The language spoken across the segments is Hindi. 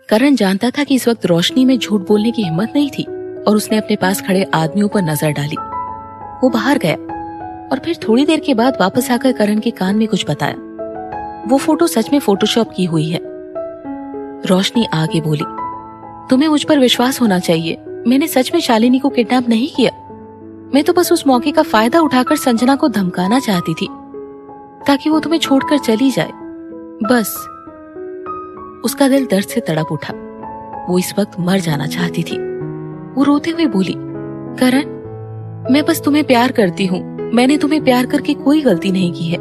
करण जानता था कि इस वक्त रोशनी में झूठ बोलने की हिम्मत नहीं थी और उसने अपने पास खड़े आदमियों पर नजर डाली। वो बाहर गया और फिर थोड़ी देर के बाद वापस आकर करण के कान में कुछ बताया। वो फोटो सच में फोटोशॉप की हुई है। रोशनी आगे बोली, तुम्हें मुझ पर विश्वास होना चाहिए। मैंने सच में शालिनी को किडनैप नहीं किया। मैं तो बस उस मौके का फायदा उठाकर संजना को धमकाना चाहती थी ताकि वो तुम्हें छोड़कर चली जाए, बस। उसका दिल दर्द से तड़प उठा। वो इस वक्त मर जाना चाहती थी। वो रोते हुए बोली, करण, मैं बस तुम्हें प्यार करती हूँ। मैंने तुम्हें प्यार करके कोई गलती नहीं की है।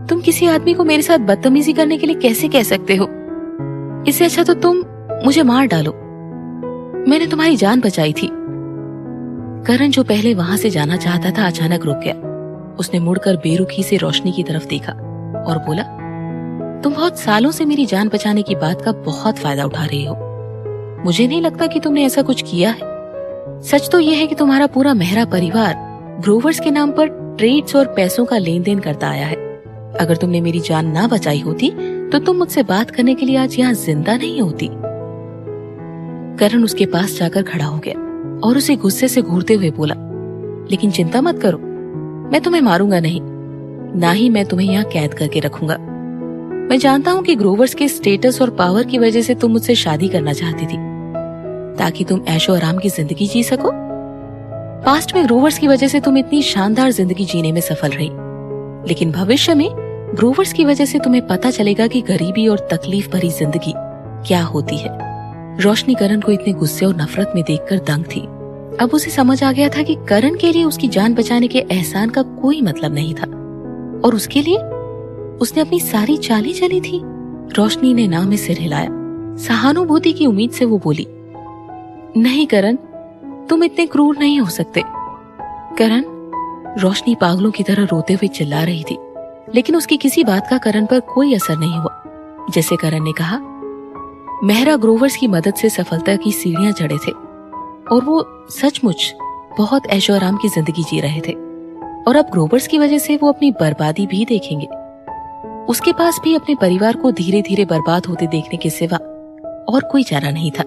तुम किसी आदमी को मेरे साथ बदतमीजी करने के लिए कैसे कह सकते हो? इससे अच्छा तो तुम मुझे मार डालो। मैंने तुम्हारी जान बचाई थी। करण, जो पहले वहां से जाना चाहता था, अचानक रुक गया। उसने मुड़कर बेरुखी से रोशनी की तरफ देखा और बोला, तुम बहुत सालों से मेरी जान बचाने की बात का बहुत फायदा उठा रही हो। मुझे नहीं लगता कि तुमने ऐसा कुछ किया है। सच तो यह है कि तुम्हारा पूरा मेहरा परिवार ग्रोवर्स के नाम पर ट्रेड्स और पैसों का लेन देन करता आया है। अगर तुमने मेरी जान ना बचाई होती तो तुम मुझसे बात करने के लिए आज यहाँ जिंदा नहीं होती। करण उसके पास जाकर खड़ा हो गया और उसे गुस्से से घूरते हुए बोला, लेकिन चिंता मत करो, मैं तुम्हें मारूंगा नहीं, ना ही मैं तुम्हें यहाँ कैद करके रखूंगा। मैं जानता हूँ कि ग्रोवर्स के स्टेटस और पावर की वजह से तुम मुझसे शादी करना चाहती थी ताकि तुम ऐशो आराम की जिंदगी जी सको। पास्ट में ग्रोवर्स की वजह से तुम इतनी शानदार जिंदगी जीने में सफल रही, लेकिन भविष्य में ग्रोवर्स की वजह से तुम्हें पता चलेगा कि गरीबी और तकलीफ भरी जिंदगी क्या होती है। रोशनी करण को इतने गुस्से और नफरत में देखकर दंग थी। अब उसे समझ आ गया था कि करण के लिए उसकी जान बचाने के एहसान का कोई मतलब नहीं था और उसके लिए उसने अपनी सारी चालें चली थी। रोशनी ने ना में सिर हिलाया। सहानुभूति की उम्मीद से वो बोली, नहीं करण, तुम इतने क्रूर नहीं हो सकते। करण, रोशनी पागलों की तरह रोते हुए चिल्ला रही थी, लेकिन उसकी किसी बात का करण पर कोई असर नहीं हुआ। जैसे करण ने कहा, मेहरा ग्रोवर्स की मदद से सफलता की सीढ़ियां चढ़े थे और वो सचमुच बहुत ऐशो आराम की जिंदगी जी रहे थे और अब ग्रोवर्स की वजह से वो अपनी बर्बादी भी देखेंगे। उसके पास भी अपने परिवार को धीरे धीरे बर्बाद होते देखने के सिवा और कोई चारा नहीं था।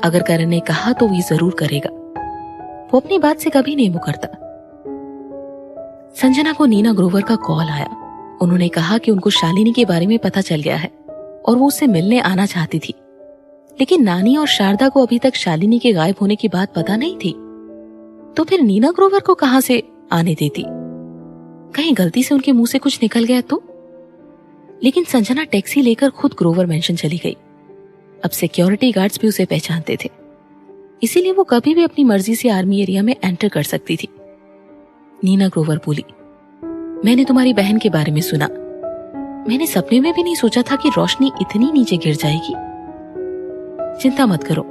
अगर करण ने कहा तो वो जरूर करेगा। वो अपनी बात से कभी नहीं मुकरता। संजना को नीना ग्रोवर का कॉल आया। उन्होंने कहा कि उनको शालिनी के बारे में पता चल गया है और वो उससे मिलने आना चाहती थी, लेकिन नानी और शारदा को अभी तक शालिनी के गायब होने की बात पता नहीं थी। तो फिर नीना ग्रोवर को कहां से आने देती? कहीं गलती से उनके मुंह से कुछ निकल गया तो? लेकिन संजना टैक्सी लेकर खुद ग्रोवर मेंशन चली गई। अब सिक्योरिटी गार्ड्स भी उसे पहचानते थे, इसीलिए वो कभी भी अपनी मर्जी से आर्मी एरिया में एंटर कर सकती थी। नीना ग्रोवर बोली, मैंने तुम्हारी बहन के बारे में सुना। मैंने सपने में भी नहीं सोचा था कि रोशनी इतनी नीचे गिर जाएगी। चिंता मत करो,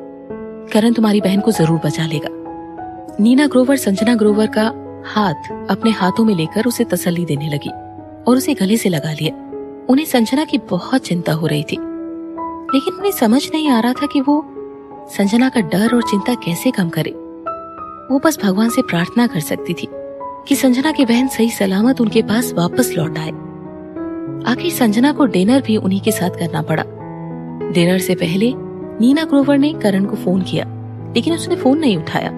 करण तुम्हारी बहन को जरूर बचा लेगा। नीना ग्रोवर संजना ग्रोवर का हाथ अपने हाथों में लेकर उसे तसल्ली देने लगी और उसे गले से लगा लिया। उन्हें संजना की बहुत चिंता हो रही थी, लेकिन उन्हें समझ नहीं आ रहा था कि वो संजना का डर और चिंता कैसे कम करे। वो बस भगवान से प्रार्थना कर सकती थी कि संजना की बहन सही सलामत उनके पास वापस लौट आए। आखिर संजना को डिनर भी उन्हीं के साथ करना पड़ा। डिनर से पहले नीना ग्रोवर ने करण को फोन किया, लेकिन उसने फोन नहीं उठाया।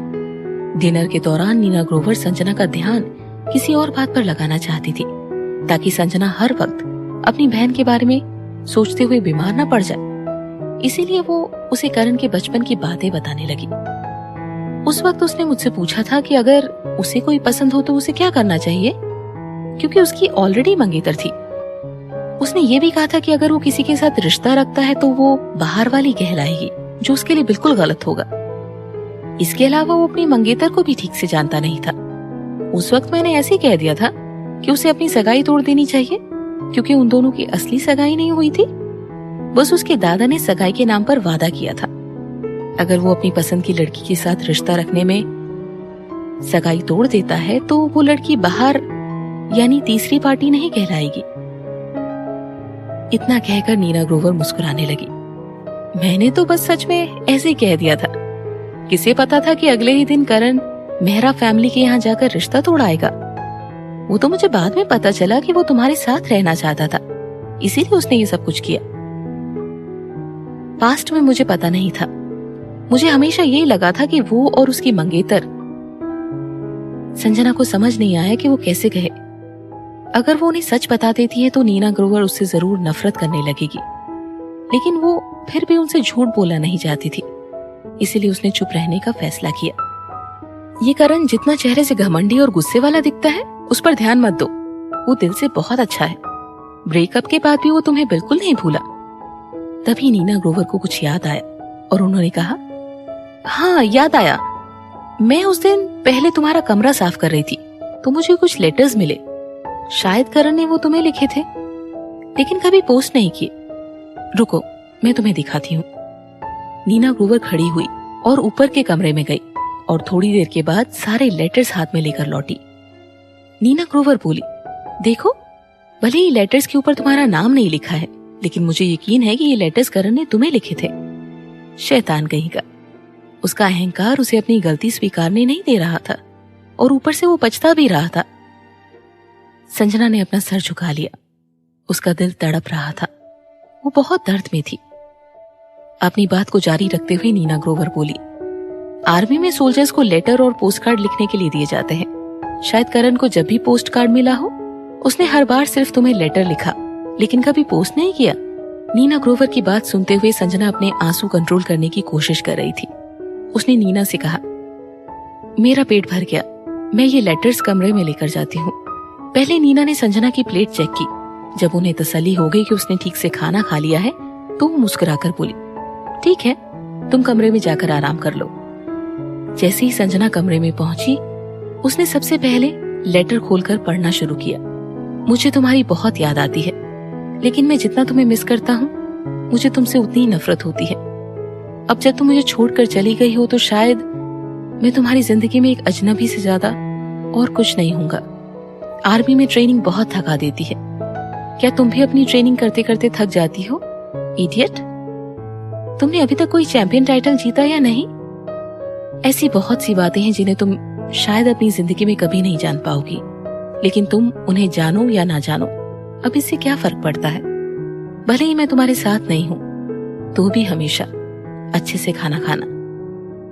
डिनर के दौरान नीना ग्रोवर संजना का ध्यान किसी और बात पर लगाना चाहती थी ताकि संजना हर वक्त अपनी बहन के बारे में सोचते हुए बीमार न पड़ जाए। इसीलिए वो उसे करण के बचपन की बातें बताने लगी। उस वक्त उसने मुझसे पूछा था कि अगर उसे कोई पसंद हो तो उसे क्या करना चाहिए, क्योंकि उसकी ऑलरेडी मंगेतर थी। उसने ये भी कहा था कि अगर वो किसी के साथ रिश्ता रखता है तो वो बाहर वाली कहलाएगी, जो उसके लिए बिल्कुल गलत होगा। इसके अलावा वो अपनी मंगेतर को भी ठीक से जानता नहीं था। उस वक्त मैंने ऐसे ही कह दिया था कि उसे अपनी सगाई तोड़ देनी चाहिए, क्योंकि उन दोनों की असली सगाई नहीं हुई थी। बस उसके दादा ने सगाई के नाम पर वादा किया था। अगर वो अपनी पसंद की लड़की के साथ रिश्ता रखने में सगाई तोड़ देता है तो वो लड़की बाहर यानी तीसरी पार्टी नहीं कहलाएगी। इतना कहकर नीना ग्रोवर मुस्कुराने लगी। मैंने तो बस सच में ऐसे ही कह दिया था। किसे पता था कि अगले ही दिन करण मेहरा फैमिली के यहाँ जाकर रिश्ता तोड़ाएगा। वो तो मुझे बाद में पता चला कि वो तुम्हारे साथ रहना चाहता था, इसीलिए उसने ये सब कुछ किया। पास्ट में मुझे पता नहीं था। मुझे हमेशा यही लगा था कि वो और उसकी मंगेतर। संजना को समझ नहीं आया कि वो कैसे कहे। अगर वो उन्हें सच बता देती है तो नीना ग्रोवर उससे जरूर नफरत करने लगेगी, लेकिन वो फिर भी उनसे झूठ बोलना नहीं चाहती थी, इसीलिए उसने चुप रहने का फैसला किया। ये करण जितना चेहरे से घमंडी और गुस्से वाला दिखता है उस पर ध्यान मत दो, वो दिल से बहुत अच्छा है। ब्रेकअप के बाद भी वो तुम्हें बिल्कुल नहीं भूला। तभी नीना ग्रोवर को कुछ याद आया और उन्होंने कहा, हाँ याद आया, मैं उस दिन पहले तुम्हारा कमरा साफ कर रही थी तो मुझे कुछ लेटर्स मिले। शायद करण ने वो तुम्हें लिखे थे, लेकिन कभी पोस्ट नहीं किए। रुको, मैं तुम्हें दिखाती हूँ। नीना ग्रोवर खड़ी हुई और ऊपर के कमरे में गई और थोड़ी देर के बाद सारे लेटर्स हाथ में लेकर लौटी। नीना ग्रोवर बोली, देखो, भले ही लेटर्स के ऊपर तुम्हारा नाम नहीं लिखा है, लेकिन मुझे यकीन है कि ये लेटर्स करण ने तुम्हें लिखे थे। शैतान कहीं का। उसका अहंकार उसे अपनी गलती स्वीकारने नहीं दे रहा था और ऊपर से वो पछता भी रहा था। संजना ने अपना सर झुका लिया। उसका दिल तड़प रहा था। वो बहुत दर्द में थी। अपनी बात को जारी रखते हुए नीना ग्रोवर बोली, आर्मी में सोल्जर्स को लेटर और पोस्ट कार्ड लिखने के लिए दिए जाते हैं। शायद करण को जब भी पोस्ट कार्ड मिला हो, उसने हर बार सिर्फ तुम्हें लेटर लिखा, लेकिन कभी पोस्ट नहीं किया। नीना ग्रोवर की बात सुनते हुए संजना अपने आंसू कंट्रोल करने की कोशिश कर रही थी। उसने नीना से कहा, मेरा पेट भर गया, मैं ये लेटर्स कमरे में लेकर जाती हूँ। पहले नीना ने संजना की प्लेट चेक की। जब उन्हें तसल्ली हो गई कि उसने ठीक से खाना खा लिया है तो वो मुस्कुराकर बोली, ठीक है, तुम कमरे में जाकर आराम कर लो। जैसे ही संजना कमरे में पहुंची, उसने सबसे पहले लेटर खोलकर पढ़ना शुरू किया। मुझे तुम्हारी बहुत याद आती है, लेकिन मैं जितना तुम्हें मिस करता हूँ, मुझे तुमसे उतनी ही नफरत होती है। अब जब तुम मुझे छोड़कर चली गई हो तो शायद मैं तुम्हारी जिंदगी में एक अजनबी से ज्यादा और कुछ नहीं होऊंगा। आर्मी में ट्रेनिंग बहुत थका देती है। क्या तुम भी अपनी ट्रेनिंग करते करते थक जाती हो, इडियट? तुमने अभी तक कोई चैंपियन टाइटल जीता या नहीं? ऐसी बहुत सी बातें हैं जिन्हें तुम शायद अपनी जिंदगी में कभी नहीं जान पाओगी, लेकिन तुम उन्हें जानो या ना जानो, अब इससे क्या फर्क पड़ता है। भले ही मैं तुम्हारे साथ नहीं हूं तो भी हमेशा अच्छे से खाना खाना।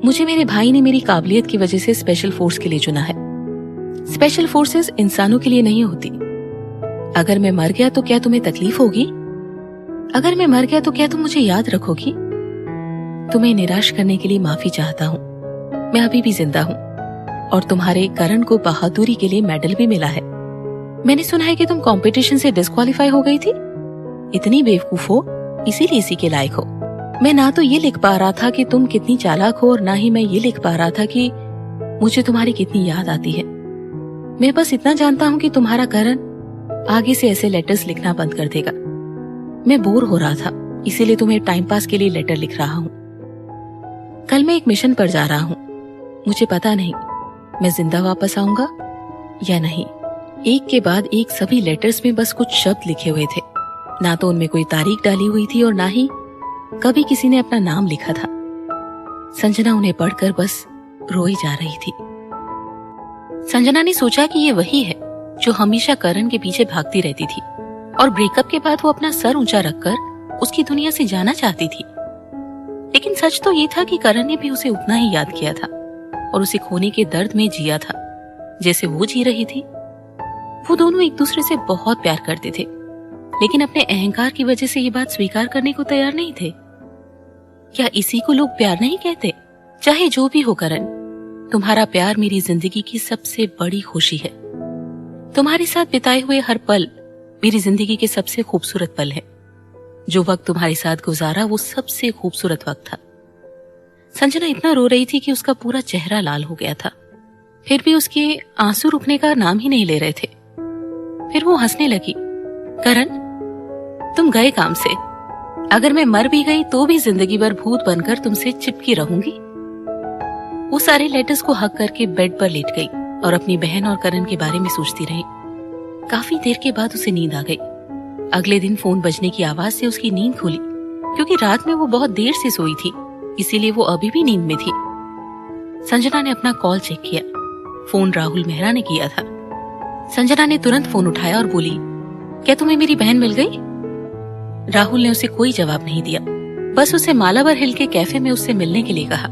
मुझे मेरे भाई ने मेरी काबिलियत की वजह से स्पेशल फोर्स के लिए चुना है। स्पेशल फोर्सेस इंसानों के लिए नहीं होती। अगर मैं मर गया तो क्या तुम्हें तकलीफ होगी? अगर मैं मर गया तो क्या तुम मुझे याद रखोगी? तुम्हें निराश करने के लिए माफी चाहता हूँ। मैं अभी भी जिंदा हूँ और तुम्हारे करण को बहादुरी के लिए मेडल भी मिला है। मैंने सुना है कि तुम कंपटीशन से डिस्क्वालीफाई हो गई थी। इतनी बेवकूफ हो, इसीलिए इसी के लायक हो। मैं ना तो ये लिख पा रहा था कि तुम कितनी चालाक हो और ना ही मैं ये लिख पा रहा था कि मुझे तुम्हारी कितनी याद आती है। मैं बस इतना जानता हूँ कि तुम्हारा करण आगे से ऐसे लेटर्स लिखना बंद कर देगा। मैं बोर हो रहा था, इसीलिए तुम्हें टाइम पास के लिए लेटर लिख रहा हूँ। कल मैं एक मिशन पर जा रहा हूँ। मुझे पता नहीं मैं जिंदा वापस आऊंगा या नहीं। एक के बाद एक सभी लेटर्स में बस कुछ शब्द लिखे हुए थे। ना तो उनमें कोई तारीख डाली हुई थी और ना ही कभी किसी ने अपना नाम लिखा था। संजना उन्हें पढ़कर बस रोई जा रही थी। संजना ने सोचा कि ये वही है जो हमेशा करण के पीछे भागती रहती थी और ब्रेकअप के बाद वो अपना सर ऊंचा रखकर उसकी दुनिया से जाना चाहती थी। लेकिन सच तो ये था कि करण ने भी उसे उतना ही याद किया था और उसे खोने के दर्द में जिया था जैसे वो जी रही थी। वो दोनों एक दूसरे से बहुत प्यार करते थे, लेकिन अपने अहंकार की वजह से ये बात स्वीकार करने को तैयार नहीं थे। क्या इसी को लोग प्यार नहीं कहते? चाहे जो भी हो करण, तुम्हारा प्यार मेरी जिंदगी की सबसे बड़ी खुशी है। तुम्हारे साथ बिताए हुए हर पल मेरी जिंदगी के सबसे खूबसूरत पल है। जो वक्त तुम्हारे साथ गुजारा वो सबसे खूबसूरत वक्त था। संजना इतना रो रही थी कि उसका पूरा चेहरा लाल हो गया था। फिर भी उसके आंसू रुकने का नाम ही नहीं ले रहे थे। फिर वो हंसने लगी। करण, तुम गए काम से। अगर मैं मर भी गई तो भी जिंदगी भर भूत बनकर तुमसे चिपकी रहूंगी। वो सारे लेटर्स को हक करके बेड पर लेट गई और अपनी बहन और करण के बारे में सोचती रही। काफी देर के बाद उसे नींद आ गई। अगले दिन फोन बजने की आवाज से उसकी नींद खुली, क्योंकि रात में वो बहुत देर से सोई थी, इसीलिए वो अभी भी नींद में थी। संजना ने अपना कॉल चेक किया। फोन राहुल मेहरा ने किया था। संजना ने तुरंत फोन उठाया और बोली, क्या तुम्हें मेरी बहन मिल गई? राहुल ने उसे कोई जवाब नहीं दिया। बस उसे मालावर हिल के कैफे में उससे मिलने के लिए कहा।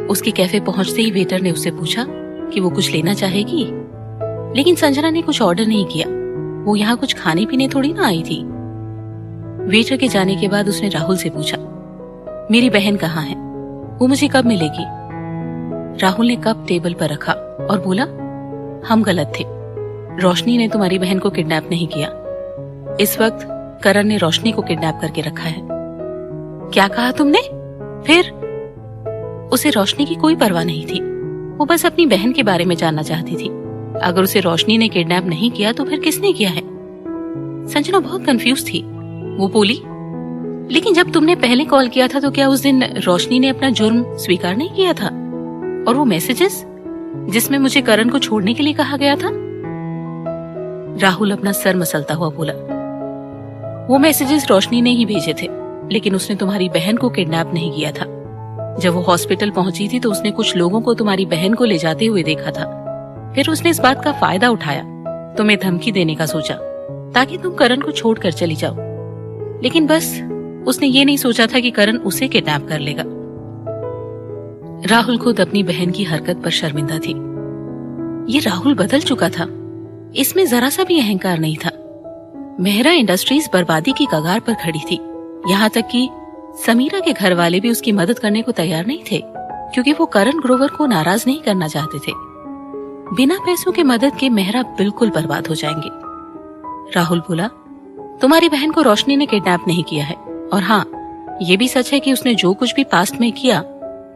उसके कैफे पहुंचते ही वेटर ने उससे पूछा कि वो कुछ लेना चाहेगी, लेकिन संजना ने कुछ ऑर्डर नहीं किया। वो यहाँ कुछ खाने पीने थोड़ी ना आई थी। वेटर के जाने के बाद उसने राहुल से पूछा, मेरी बहन कहाँ है, वो मुझे कब मिलेगी? राहुल ने कप टेबल पर रखा और बोला, हम गलत थे। रोशनी ने तुम्हारी बहन को किडनैप नहीं किया। इस वक्त करण ने रोशनी को किडनैप करके रखा है। क्या कहा तुमने? फिर? उसे रोशनी की कोई परवाह नहीं थी। वो बस अपनी बहन के बारे में जानना चाहती थी। अगर उसे रोशनी ने किडनैप नहीं किया तो फिर किसने किया है? संजना बहुत कंफ्यूज थी। वो बोली, लेकिन जब तुमने पहले कॉल किया था तो क्या उस दिन रोशनी ने अपना जुर्म स्वीकार नहीं किया था? और वो मैसेजेस जिसमें मुझे करण को छोड़ने के लिए कहा गया था? राहुल अपना सर मसलता हुआ बोला, वो मैसेजेस रोशनी ने ही भेजे थे, लेकिन उसने तुम्हारी बहन को किडनैप नहीं किया था। जब वो हॉस्पिटल पहुंची थी तो उसने कुछ लोगों को तुम्हारी बहन को ले जाते हुए देखा था। फिर उसने इस बात का फायदा उठाया, तुम्हें धमकी देने का सोचा ताकि तुम करण को छोड़कर चली जाओ। लेकिन बस उसने ये नहीं सोचा था कि करण उसे किडनैप कर लेगा। राहुल खुद अपनी बहन की हरकत पर शर्मिंदा थी। ये राहुल बदल चुका था, इसमें जरा सा भी अहंकार नहीं था। मेहरा इंडस्ट्रीज बर्बादी की कगार पर खड़ी थी। यहाँ तक कि समीरा के घर वाले भी उसकी मदद करने को तैयार नहीं थे, क्योंकि वो करण ग्रोवर को नाराज नहीं करना चाहते थे। बिना पैसों के मदद के मेहरा बिल्कुल बर्बाद हो जाएंगे। राहुल बोला, तुम्हारी बहन को रोशनी ने किडनैप नहीं किया है, और हाँ, ये भी सच है कि उसने जो कुछ भी पास्ट में किया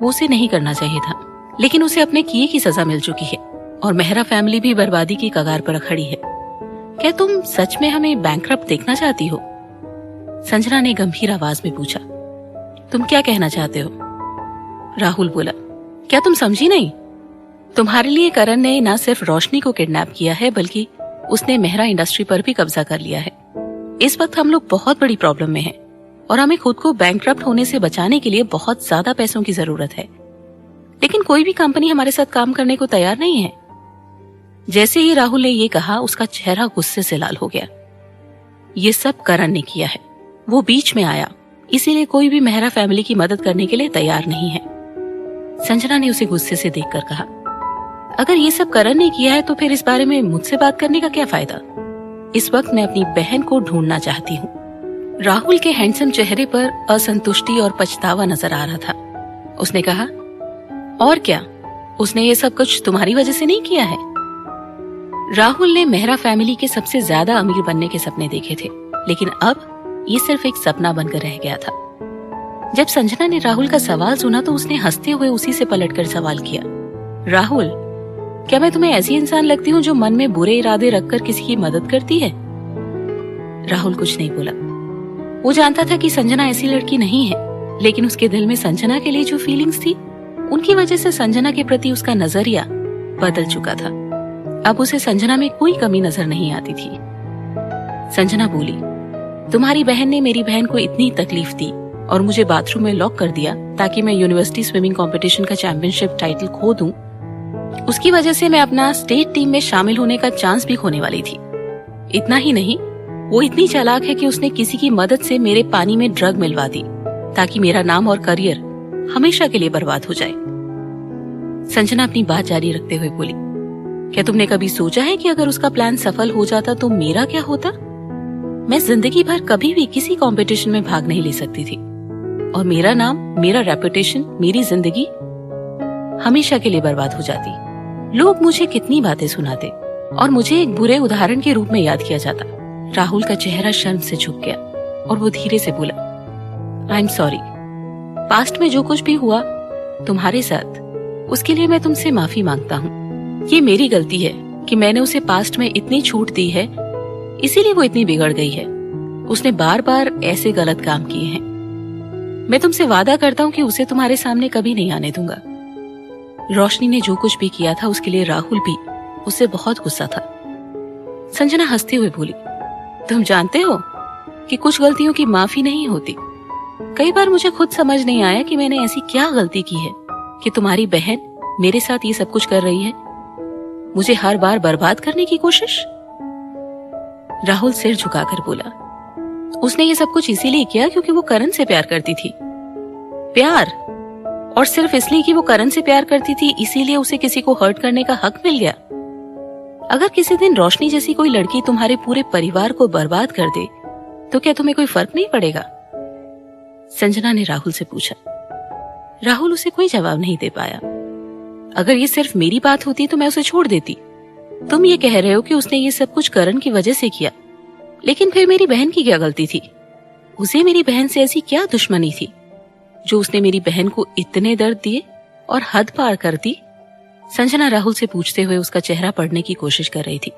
वो उसे नहीं करना चाहिए था, लेकिन उसे अपने किए की सजा मिल चुकी है और मेहरा फैमिली भी बर्बादी की कगार पर खड़ी है। क्या तुम सच में हमें बैंकरप्ट देखना चाहती हो? संजना ने गंभीर आवाज में पूछा। तुम क्या कहना चाहते हो? राहुल बोला, क्या तुम समझी नहीं? तुम्हारे लिए करण ने न सिर्फ रोशनी को किडनैप किया है, बल्कि उसने मेहरा इंडस्ट्री पर भी कब्जा कर लिया है। इस वक्त हम लोग बहुत बड़ी प्रॉब्लम में हैं और हमें खुद को बैंकरप्ट होने से बचाने के लिए बहुत ज्यादा पैसों की जरूरत है, लेकिन कोई भी कंपनी हमारे साथ काम करने को तैयार नहीं है। जैसे ही राहुल ने ये कहा, उसका चेहरा गुस्से से लाल हो गया। ये सब करण ने किया है, वो बीच में आया, इसीलिए कोई भी मेहरा फैमिली की मदद करने के लिए तैयार नहीं है। संजना ने उसे गुस्से से देखकर कहा, अगर ये सब करण ने किया है तो फिर इस बारे में मुझसे बात करने का क्या फायदा? इस वक्त मैं अपनी बहन को ढूंढना चाहती हूँ। राहुल के हैंडसम चेहरे पर असंतुष्टि और पछतावा नजर आ रहा था। उसने कहा, और क्या, उसने ये सब कुछ तुम्हारी वजह से नहीं किया है? राहुल ने मेहरा फैमिली के सबसे ज्यादा अमीर बनने के सपने देखे थे, लेकिन अब ये सिर्फ एक सपना बनकर रह गया था। जब संजना ने राहुल का सवाल सुना तो उसने हंसते हुए उसी से पलटकर सवाल किया, राहुल, क्या मैं तुम्हें ऐसी इंसान लगती हूँ जो मन में बुरे इरादे रखकर किसी की मदद करती है? राहुल कुछ नहीं बोला। वो जानता था कि संजना ऐसी लड़की नहीं है, लेकिन उसके दिल में संजना के लिए जो फीलिंग्स थी, उनकी वजह से संजना के प्रति उसका नजरिया बदल चुका था। अब उसे संजना में कोई कमी नजर नहीं आती थी। संजना बोली, तुम्हारी बहन ने मेरी बहन को इतनी तकलीफ दी और मुझे बाथरूम में लॉक कर दिया ताकि मैं यूनिवर्सिटी स्विमिंग कंपटीशन का चैंपियनशिप टाइटल खो दूं। उसकी वजह से मैं अपना स्टेट टीम में शामिल होने का चांस भी खोने वाली थी। इतना ही नहीं, वो इतनी चालाक है कि उसने किसी की मदद से मेरे पानी में ड्रग मिलवा दी ताकि मेरा नाम और करियर हमेशा के लिए बर्बाद हो जाए। संजना अपनी बात जारी रखते हुए बोली, क्या तुमने कभी सोचा है कि अगर उसका प्लान सफल हो जाता तो मेरा क्या होता? मैं जिंदगी भर कभी भी किसी कंपटीशन में भाग नहीं ले सकती थी और मेरा नाम, मेरा रेपुटेशन, मेरी जिंदगी हमेशा के लिए बर्बाद हो जाती। लोग मुझे कितनी बातें सुनाते और मुझे एक बुरे उदाहरण के रूप में याद किया जाता। राहुल का चेहरा शर्म से झुक गया और वो धीरे से बोला, आई एम सॉरी। पास्ट में जो कुछ भी हुआ तुम्हारे साथ, उसके लिए मैं तुमसे माफी मांगता हूँ। ये मेरी गलती है कि मैंने उसे पास्ट में इतनी छूट दी है, इसीलिए वो इतनी बिगड़ गई है। उसने बार बार ऐसे गलत काम किए हैं। मैं तुमसे वादा करता हूँ कि उसे तुम्हारे सामने कभी नहीं आने दूंगा। रोशनी ने जो कुछ भी किया था उसके लिए राहुल भी उससे बहुत गुस्सा था। संजना हंसते हुए बोली, तुम जानते हो कि कुछ गलतियों की माफी नहीं होती। कई बार मुझे खुद समझ नहीं आया कि मैंने ऐसी क्या गलती की है कि तुम्हारी बहन मेरे साथ ये सब कुछ कर रही है, मुझे हर बार बर्बाद करने की कोशिश। राहुल सिर झुकाकर बोला, उसने ये सब कुछ इसीलिए किया क्योंकि वो करण से प्यार करती थी। प्यार, और सिर्फ इसलिए कि वो करण से प्यार करती थी इसीलिए उसे किसी को हर्ट करने का हक मिल गया। अगर किसी दिन रोशनी जैसी कोई लड़की तुम्हारे पूरे परिवार को बर्बाद कर दे तो क्या तुम्हें कोई फर्क नहीं पड़ेगा? संजना ने राहुल से पूछा। राहुल उसे कोई जवाब नहीं दे पाया। अगर ये सिर्फ मेरी बात होती तो मैं उसे छोड़ देती। तुम ये कह रहे हो कि उसने ये सब कुछ करण की वजह से किया, लेकिन फिर मेरी बहन की क्या गलती थी? उसे मेरी बहन से ऐसी क्या दुश्मनी थी जो उसने मेरी बहन को इतने दर्द दिए और हद पार कर दी? संजना राहुल से पूछते हुए उसका चेहरा पढ़ने की कोशिश कर रही थी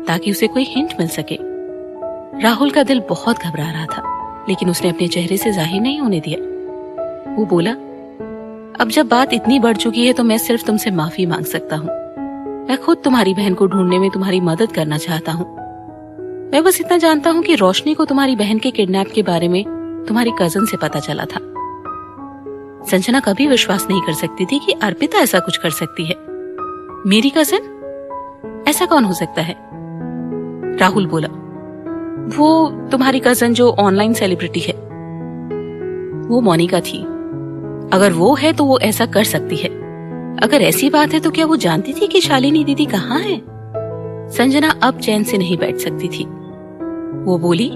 ताकि उसे कोई हिंट मिल सके। राहुल का दिल बहुत घबरा रहा था, लेकिन उसने अपने चेहरे से जाहिर नहीं होने दिया। वो बोला, अब जब बात इतनी बढ़ चुकी है तो मैं सिर्फ तुमसे माफी मांग सकता हूँ। मैं खुद तुम्हारी बहन को ढूंढने में तुम्हारी मदद करना चाहता हूँ। मैं बस इतना जानता हूँ कि रोशनी को तुम्हारी बहन के किडनैप के बारे में तुम्हारी कजन से पता चला था। संजना कभी विश्वास नहीं कर सकती थी कि अर्पिता ऐसा कुछ कर सकती है। मेरी कजन? ऐसा कौन हो सकता है? राहुल बोला, वो तुम्हारी कजन जो ऑनलाइन सेलिब्रिटी है, वो मोनिका थी। अगर वो है तो वो ऐसा कर सकती है। अगर ऐसी बात है तो क्या वो जानती थी कि शालिनी दीदी कहाँ है? संजना अब चैन से नहीं बैठ सकती थी। वो बोली,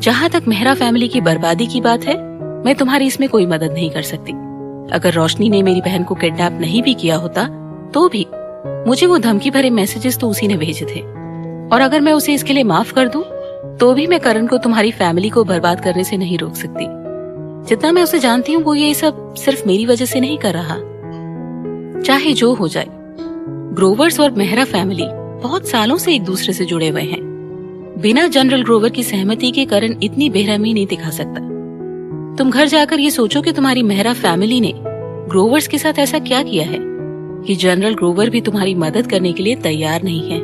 जहां तक मेहरा फैमिली की बर्बादी की बात है, मैं तुम्हारी इसमें कोई मदद नहीं कर सकती। अगर रोशनी ने मेरी बहन को किडनैप नहीं भी किया होता तो भी मुझे वो धमकी भरे मैसेजेस तो उसी ने भेजे थे, और अगर मैं उसे इसके लिए माफ कर दूं तो भी मैं करण को तुम्हारी फैमिली को बर्बाद करने से नहीं रोक सकती। जितना मैं उसे जानती हूँ वो ये सब सिर्फ मेरी वजह से नहीं कर रहा। चाहे जो हो जाए, ग्रोवर्स और मेहरा फैमिली बहुत सालों से एक दूसरे से जुड़े हुए हैं। बिना जनरल ग्रोवर की सहमति के करण इतनी बेरहमी नहीं दिखा सकता। तुम घर जाकर ये सोचो कि तुम्हारी मेहरा फैमिली ने ग्रोवर्स के साथ ऐसा क्या किया है कि जनरल ग्रोवर भी तुम्हारी मदद करने के लिए तैयार नहीं है।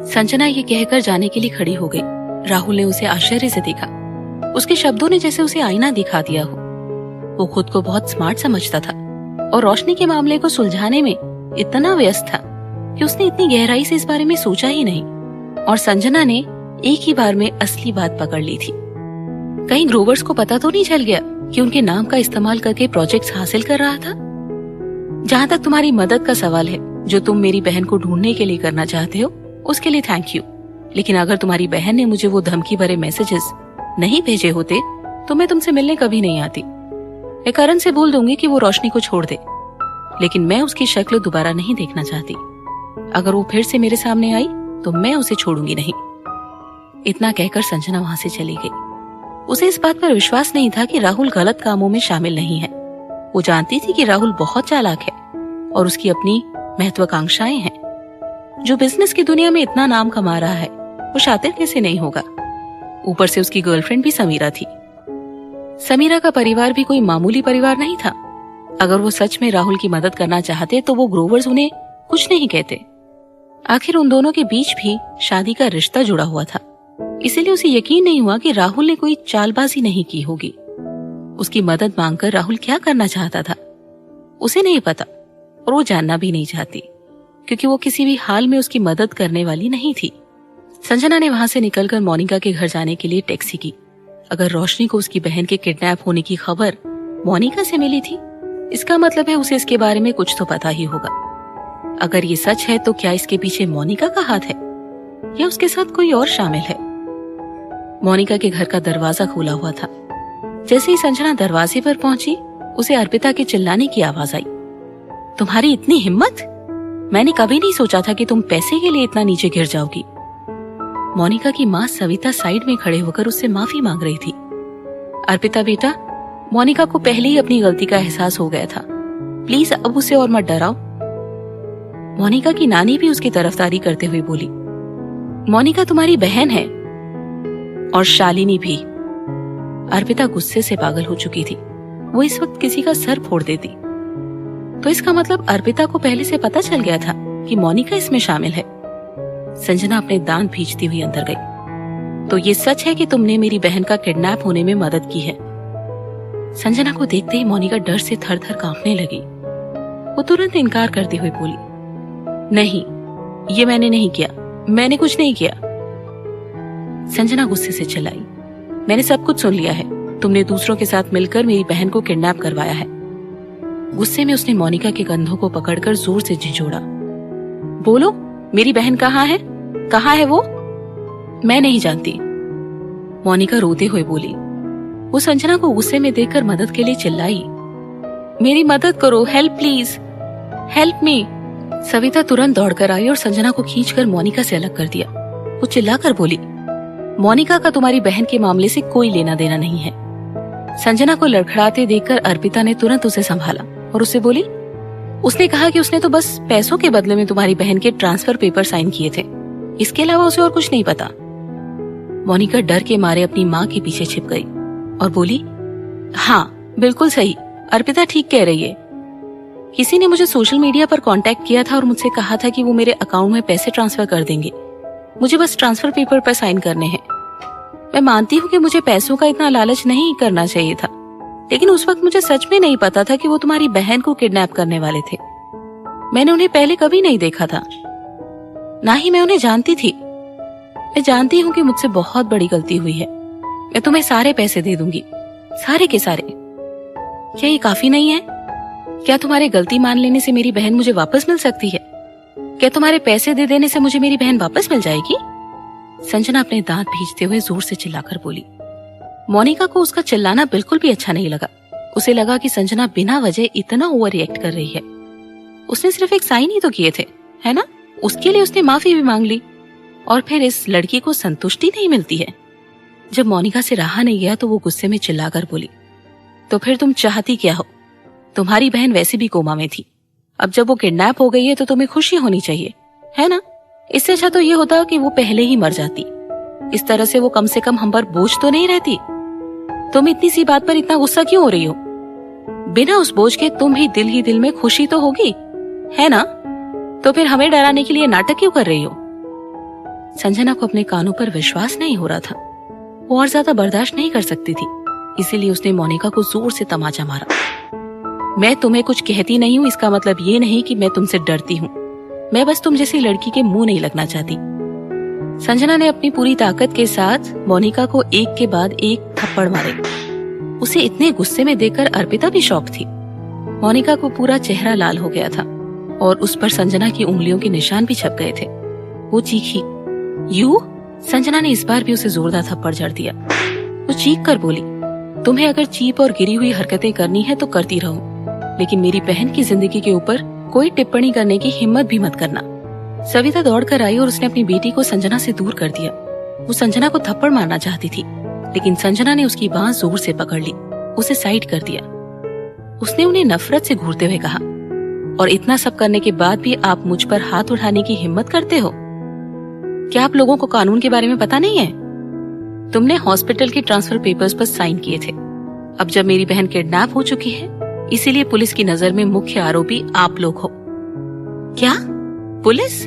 संजना ये कहकर जाने के लिए खड़ी हो गई। राहुल ने उसे आश्चर्य से देखा। उसके शब्दों ने जैसे उसे आईना दिखा दिया हो। वो खुद को बहुत स्मार्ट समझता था और रोशनी के मामले को सुलझाने में इतना व्यस्त था कि उसने इतनी गहराई से इस बारे में सोचा ही नहीं, और संजना ने एक ही बार में असली बात पकड़ ली थी। कहीं ग्रोवर्स को पता तो नहीं चल गया कि उनके नाम का इस्तेमाल करके प्रोजेक्ट्स हासिल कर रहा था? जहां तक तुम्हारी मदद का सवाल है, जो तुम मेरी बहन को ढूंढने के लिए करना चाहते हो, उसके लिए थैंक यू। लेकिन अगर तुम्हारी बहन ने मुझे वो धमकी भरे मैसेजेस नहीं भेजे होते तो मैं तुमसे मिलने कभी नहीं आती। मैं करण से बोल दूंगी कि वो रोशनी को छोड़ दे, लेकिन मैं उसकी शक्ल दोबारा नहीं देखना चाहती। अगर वो फिर से मेरे सामने आई तो मैं उसे छोड़ूंगी नहीं। इतना कहकर संजना वहां से चली गई। उसे इस बात पर विश्वास नहीं था कि राहुल गलत कामों में शामिल नहीं है। वो जानती थी कि राहुल बहुत चालाक है और उसकी अपनी महत्वाकांक्षाएं हैं। जो बिजनेस की दुनिया में इतना नाम कमा रहा है, वो शातिर कैसे नहीं होगा? ऊपर से उसकी गर्लफ्रेंड भी समीरा थी। समीरा का परिवार भी कोई मामूली परिवार नहीं था। अगर वो सच में राहुल की मदद करना चाहते तो वो ग्रोवर्स उन्हें कुछ नहीं कहते। आखिर उन दोनों के बीच भी शादी का रिश्ता जुड़ा हुआ था, इसीलिए उसे यकीन नहीं हुआ कि राहुल ने कोई चालबाजी नहीं की होगी। उसकी मदद मांगकर राहुल क्या करना चाहता था उसे नहीं पता, और वो जानना भी नहीं चाहती, क्योंकि वो किसी भी हाल में उसकी मदद करने वाली नहीं थी। संजना ने वहां से निकलकर मोनिका के घर जाने के लिए टैक्सी की। अगर रोशनी को उसकी बहन के किडनैप होने की खबर मोनिका से मिली थी, इसका मतलब है उसे इसके बारे में कुछ तो पता ही होगा। अगर ये सच है तो क्या इसके पीछे मोनिका का हाथ है या उसके साथ कोई और शामिल है? मोनिका के घर का दरवाजा खुला हुआ था। जैसे ही संजना दरवाजे पर पहुंची, उसे अर्पिता के चिल्लाने की आवाज आई। तुम्हारी इतनी हिम्मत! मैंने कभी नहीं सोचा था कि तुम पैसे के लिए इतना नीचे गिर जाओगी। मोनिका की माँ सविता साइड में खड़े होकर उससे माफी मांग रही थी। अर्पिता बेटा, मोनिका को पहले ही अपनी गलती का एहसास हो गया था। प्लीज अब उसे और मत डराओ। मोनिका की नानी भी उसकी तरफदारी करते हुए बोली, मोनिका तुम्हारी बहन है, और शालिनी भी। अर्पिता गुस्से से पागल हो चुकी थी। वो इस वक्त किसी का सर फोड़ देती। तो इसका मतलब अर्पिता को पहले से पता चल गया था कि मोनिका इसमें शामिल है। संजना अपने दांत भींचती हुई अंदर गई। तो ये सच है कि तुमने मेरी बहन का किडनैप होने में मदद की है? संजना को देखते ही मोनिका डर से थर-थर कांपने लगी। वो तुरंत इनकार करते हुए बोली, नहीं, ये मैंने नहीं किया, मैंने कुछ नहीं किया। संजना गुस्से से चिल्लाई, मैंने सब कुछ सुन लिया है। तुमने दूसरों के साथ मिलकर मेरी बहन को किडनैप करवाया है। गुस्से में उसने मोनिका के कंधों को पकड़कर जोर से झिझोड़ा। बोलो, मेरी बहन कहाँ है? कहाँ है वो? मैं नहीं जानती, मोनिका रोते हुए बोली। वो संजना को गुस्से में देखकर मदद के लिए चिल्लाई। मेरी मदद करो, help please, help me. Savita तुरंत दौड़कर आई और संजना को खींचकर मोनिका से अलग कर दिया। वो चिल्लाकर बोली, मोनिका का तुम्हारी बहन के मामले से कोई लेना देना नहीं है। संजना को लड़खड़ाते देखकर अर्पिता ने तुरंत उसे संभाला और उससे बोली, उसने कहा कि उसने तो बस पैसों के बदले में तुम्हारी बहन के ट्रांसफर पेपर साइन किए थे, इसके अलावा उसे और कुछ नहीं पता। मोनिका डर के मारे अपनी माँ के पीछे छिप गई और बोली, हाँ बिल्कुल सही, अर्पिता ठीक कह रही है। किसी ने मुझे सोशल मीडिया पर कांटेक्ट किया था और मुझसे कहा था कि वो मेरे अकाउंट में पैसे ट्रांसफर कर देंगे। मुझे बस ट्रांसफर पेपर पर साइन करने हैं। मैं मानती हूँ कि मुझे पैसों का इतना लालच नहीं करना चाहिए था, लेकिन उस वक्त मुझे सच में नहीं पता था कि वो तुम्हारी बहन को किडनैप करने वाले थे। मैंने उन्हें पहले कभी नहीं देखा था, ना ही मैं उन्हें जानती थी। मैं जानती हूँ कि मुझसे बहुत बड़ी गलती हुई है। मैं तुम्हें सारे पैसे दे दूंगी, सारे के सारे। क्या ये काफी नहीं है? क्या तुम्हारे गलती मान लेने से मेरी बहन मुझे वापस मिल सकती है? क्या तुम्हारे पैसे दे देने से मुझे मेरी बहन वापस मिल जाएगी? संजना अपने दांत भींचते हुए जोर से चिल्लाकर बोली। मोनिका को उसका चिल्लाना बिल्कुल भी अच्छा नहीं लगा। उसे लगा कि संजना बिना वजह इतना ओवर रिएक्ट कर रही है। उसने सिर्फ एक साइन ही तो किए थे, है ना? उसके लिए उसने माफी भी मांग ली, और फिर इस लड़की को संतुष्टि नहीं मिलती है। जब मोनिका से रहा नहीं गया तो वो गुस्से में चिल्लाकर बोली, तो फिर तुम चाहती क्या हो? तुम्हारी बहन वैसे भी कोमा में थी, अब जब वो किडनैप हो गई है तो तुम्हें खुशी होनी चाहिए, है ना? इससे अच्छा तो ये होता कि वो पहले ही मर जाती। इस तरह से वो कम से कम हम पर बोझ तो नहीं रहती। तुम इतनी सी बात पर इतना गुस्सा क्यों हो रही हो? बिना उस बोझ के तुम ही दिल में खुशी तो होगी, है ना? तो फिर हमें डराने के लिए नाटक क्यों कर रही हो? संजना को अपने कानों पर विश्वास नहीं हो रहा था। वो और ज्यादा बर्दाश्त नहीं कर सकती थी, इसीलिए उसने मोनिका को जोर से तमाचा मारा। मैं तुम्हें कुछ कहती नहीं हूँ, इसका मतलब ये नहीं कि मैं तुमसे डरती हूँ। मैं बस तुम जैसी लड़की के मुंह नहीं लगना चाहती। संजना ने अपनी पूरी ताकत के साथ मोनिका को एक के बाद एक थप्पड़ मारे। उसे इतने गुस्से में देखकर अर्पिता भी शॉक थी। मोनिका को पूरा चेहरा लाल हो गया था और उस पर संजना की उंगलियों के निशान भी छप गए थे। वो चीखी, यू? संजना ने इस बार भी उसे जोरदार थप्पड़ जड़ दिया। वो चीख कर बोली, तुम्हें अगर चीप और गिरी हुई हरकतें करनी है तो करती रहो, लेकिन मेरी बहन की जिंदगी के ऊपर कोई टिप्पणी करने की हिम्मत भी मत करना। सविता दौड़कर आई और उसने अपनी बेटी को संजना से दूर कर दिया। वो संजना को थप्पड़ मारना चाहती थी, लेकिन संजना ने उसकी बांह जोर से पकड़ ली, उसे साइड कर दिया। उसने उन्हें नफरत से घूरते हुए कहा, और इतना सब करने के बाद भी आप मुझ पर हाथ उठाने की हिम्मत करते हो? क्या आप लोगों को कानून के बारे में पता नहीं है? तुमने हॉस्पिटल के ट्रांसफर पेपर्स पर साइन किए थे। अब जब मेरी बहन किडनैप हो चुकी है, इसीलिए पुलिस की नजर में मुख्य आरोपी आप लोग हो। क्या? पुलिस?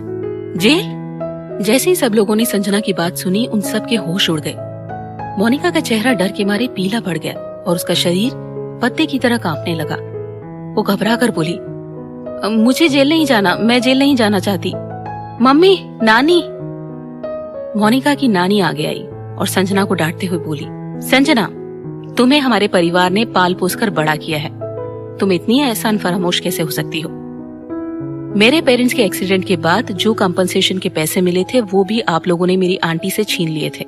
जेल? जैसे ही सब लोगों ने संजना की बात सुनी, उन सब के होश उड़ गए। मोनिका का चेहरा डर के मारे पीला पड़ गया और उसका शरीर पत्ते की तरह कांपने लगा। वो घबरा कर बोली, मुझे जेल नहीं जाना, मैं जेल नहीं जाना चाहती। मम्मी, नानी। मोनिका की नानी आगे आई और संजना को डांटते हुए बोली, संजना, तुम्हें हमारे परिवार ने पाल पोस कर बड़ा किया है, तुम इतनी एहसान फरामोश कैसे हो सकती हो? मेरे पेरेंट्स के एक्सीडेंट के बाद जो कंपनसेशन के पैसे मिले थे वो भी आप लोगों ने मेरी आंटी से छीन लिए थे।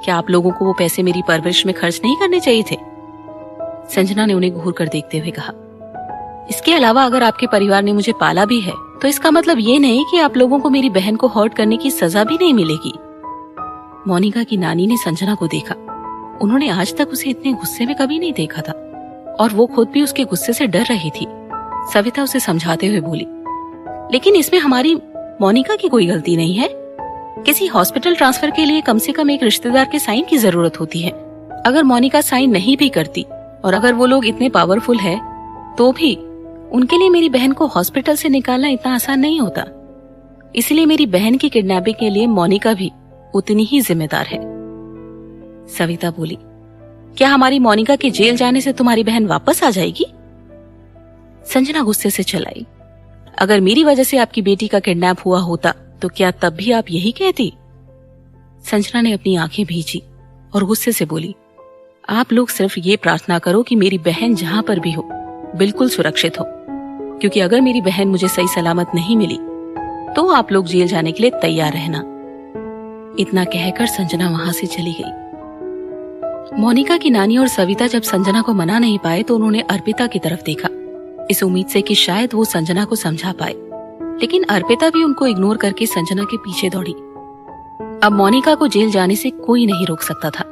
क्या आप लोगों को वो पैसे मेरी परवरिश में खर्च नहीं करने चाहिए थे? संजना ने उन्हें घूर कर देखते हुए कहा, इसके अलावा अगर आपके परिवार ने मुझे पाला भी है तो इसका मतलब ये नहीं कि आप लोगों को मेरी बहन को हर्ट करने की सजा भी नहीं मिलेगी। मोनिका की नानी ने संजना को देखा। उन्होंने आज तक उसे इतने गुस्से में कभी नहीं देखा था और वो खुद भी उसके गुस्से से डर रही थी। सविता उसे समझाते हुए बोली, लेकिन इसमें हमारी मोनिका की कोई गलती नहीं है। किसी हॉस्पिटल ट्रांसफर के लिए कम से कम एक रिश्तेदार के साइन की जरूरत होती है। अगर मोनिका साइन नहीं भी करती और अगर वो लोग इतने पावरफुल है तो भी उनके लिए मेरी बहन को हॉस्पिटल से निकालना इतना आसान नहीं होता। इसलिए मेरी बहन की किडनैपिंग के लिए मोनिका भी उतनी ही जिम्मेदार है। सविता बोली, क्या हमारी मोनिका के जेल जाने से तुम्हारी बहन वापस आ जाएगी? संजना गुस्से से चलाई, अगर मेरी वजह से आपकी बेटी का किडनैप हुआ होता तो क्या तब भी आप यही कहती? संजना ने अपनी आंखें भींची और गुस्से से बोली, आप लोग सिर्फ ये प्रार्थना करो कि मेरी बहन जहां पर भी हो बिल्कुल सुरक्षित हो, क्योंकि अगर मेरी बहन मुझे सही सलामत नहीं मिली तो आप लोग जेल जाने के लिए तैयार रहना। इतना कहकर संजना वहां से चली गई। मोनिका की नानी और सविता जब संजना को मना नहीं पाए तो उन्होंने अर्पिता की तरफ देखा, इस उम्मीद से कि शायद वो संजना को समझा पाए, लेकिन अर्पिता भी उनको इग्नोर करके संजना के पीछे दौड़ी। अब मोनिका को जेल जाने से कोई नहीं रोक सकता था।